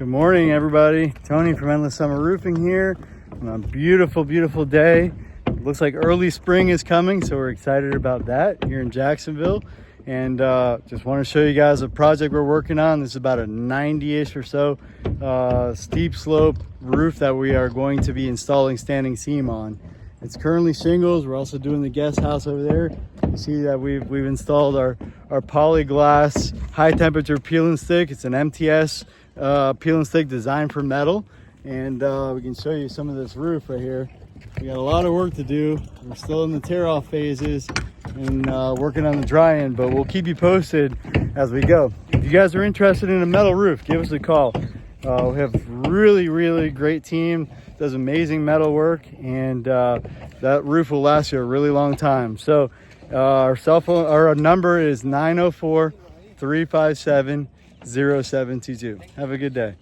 Good morning, everybody. Tony from Endless Summer Roofing here on a beautiful, beautiful day. It looks like early spring is coming, so we're excited about that here in Jacksonville. And just want to show you guys a project we're working on. This is about a 90-ish or so steep slope roof that we are going to be installing standing seam on. It's currently shingles. We're also doing the guest house over there. You see that we've installed our Polyglass high temperature peel and stick. It's an MTS peel and stick designed for metal. And we can show you some of this roof right here. We got a lot of work to do. We're still in the tear off phases and working on the dry end, but we'll keep you posted as we go. If you guys are interested in a metal roof, give us a call. We have really great team, does amazing metal work, and that roof will last you a really long time. So our cell phone, our number is 904-357-0722. Have a good day.